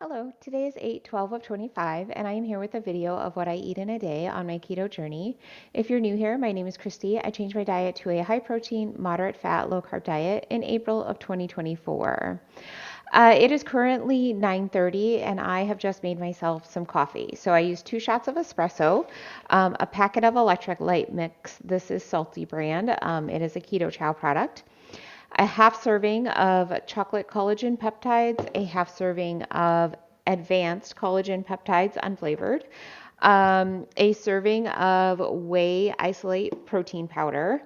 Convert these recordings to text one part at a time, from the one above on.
Hello, today is 8/12 of 25, and I am here with a video of what I eat in a day on my keto journey. If you're new here, my name is Christy. I changed my diet to a high protein, moderate fat, low carb diet in April of 2024. It is currently 9:30, and I have just made myself some coffee. So I use 2 shots of espresso, a packet of electrolyte mix. This is Salty brand. It is a keto chow product, a half serving of chocolate collagen peptides, a half serving of advanced collagen peptides unflavored, a serving of whey isolate protein powder.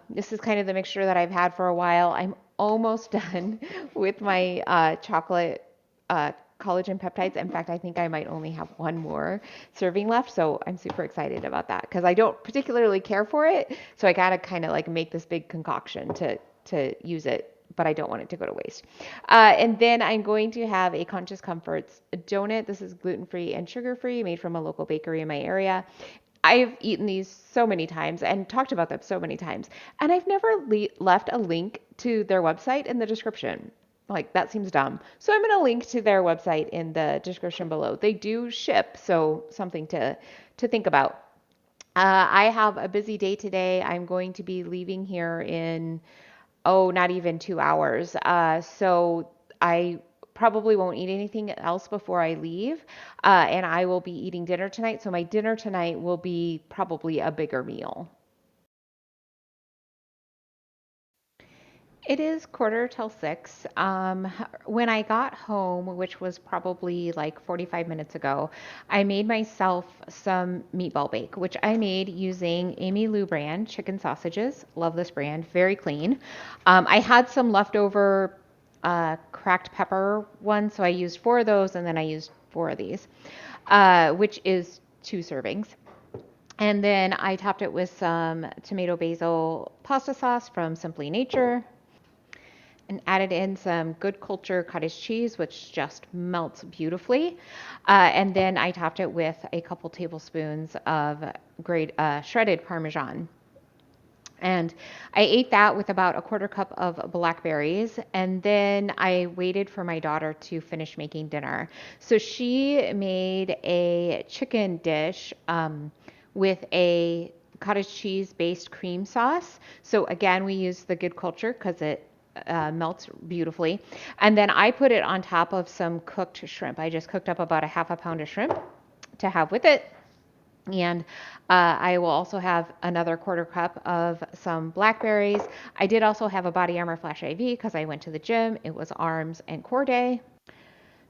This is kind of the mixture that I've had for a while. I'm almost done with my chocolate collagen peptides. In fact, I think I might only have one more serving left. So I'm super excited about that because I don't particularly care for it. So I got to kind of like make this big concoction to use it, but I don't want it to go to waste. And then I'm going to have a Conscious Comforts donut. This is gluten-free and sugar-free, made from a local bakery in my area. I've eaten these so many times and talked about them so many times, and I've never left a link to their website in the description. Like, that seems dumb. So I'm going to link to their website in the description below. They do ship, so something to think about. I have a busy day today. I'm going to be leaving here in, oh, not even 2 hours. So I probably won't eat anything else before I leave. And I will be eating dinner tonight. So my dinner tonight will be probably a bigger meal. It is 5:45. When I got home, which was probably like 45 minutes ago, I made myself some meatball bake, which I made using Amy Lou brand chicken sausages. Love this brand, very clean. I had some leftover cracked pepper ones, so I used 4 of those, and then I used 4 of these, which is 2 servings. And then I topped it with some tomato basil pasta sauce from Simply Nature and added in some Good Culture cottage cheese, which just melts beautifully. And then I topped it with a couple tablespoons of shredded Parmesan. And I ate that with about a quarter cup of blackberries. And then I waited for my daughter to finish making dinner. So she made a chicken dish with a cottage cheese based cream sauce. So again, we use the Good Culture because it melts beautifully. And then I put it on top of some cooked shrimp. I just cooked up about a half a pound of shrimp to have with it. And I will also have another quarter cup of some blackberries. I did also have a Body Armor Flash IV because I went to the gym. It was arms and core day.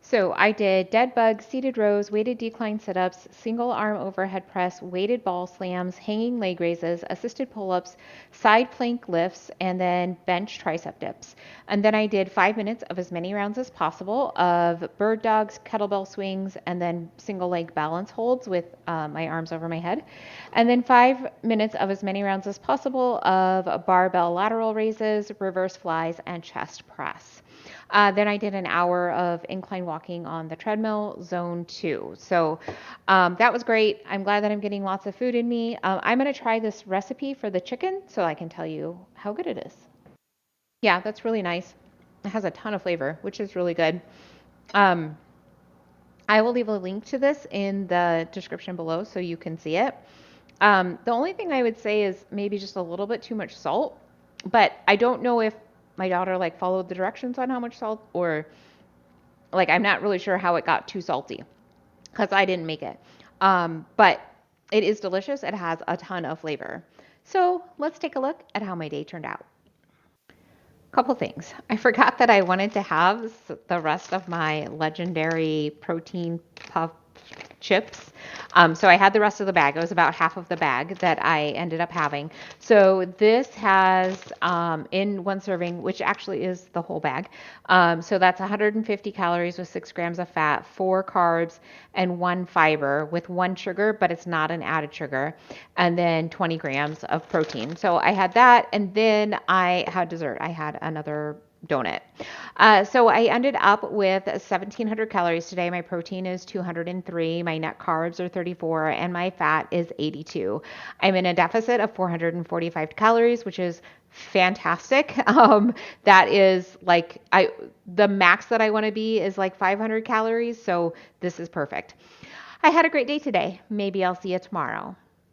So I did dead bug, seated rows, weighted decline sit-ups, single arm overhead press, weighted ball slams, hanging leg raises, assisted pull-ups, side plank lifts, and then bench tricep dips. And then I did 5 minutes of as many rounds as possible of bird dogs, kettlebell swings, and then single leg balance holds with my arms over my head. And then 5 minutes of as many rounds as possible of barbell lateral raises, reverse flies, and chest press. Then I did an hour of incline walking on the treadmill, zone 2. So that was great. I'm glad that I'm getting lots of food in me. I'm going to try this recipe for the chicken so I can tell you how good it is. Yeah, that's really nice. It has a ton of flavor, which is really good. Um, I will leave a link to this in the description below so you can see it. The only thing I would say is maybe just a little bit too much salt, but I don't know if my daughter like followed the directions on how much salt, or like I'm not really sure how it got too salty because I didn't make it. But it is delicious. It has a ton of flavor. So let's take a look at how my day turned out. Couple things. I forgot that I wanted to have the rest of my legendary protein puff chips. So I had the rest of the bag. It was about half of the bag that I ended up having. So this has in one serving, which actually is the whole bag. So that's 150 calories with 6 grams of fat, 4 carbs, and 1 fiber with 1 sugar, but it's not an added sugar, and then 20 grams of protein. So I had that, and then I had dessert. I had another donut. So I ended up with 1,700 calories today. My protein is 203. My net carbs carbs are 34 and my fat is 82. I'm in a deficit of 445 calories, which is fantastic. That is like the max that I want to be is like 500 calories. So this is perfect. I had a great day today. Maybe I'll see you tomorrow.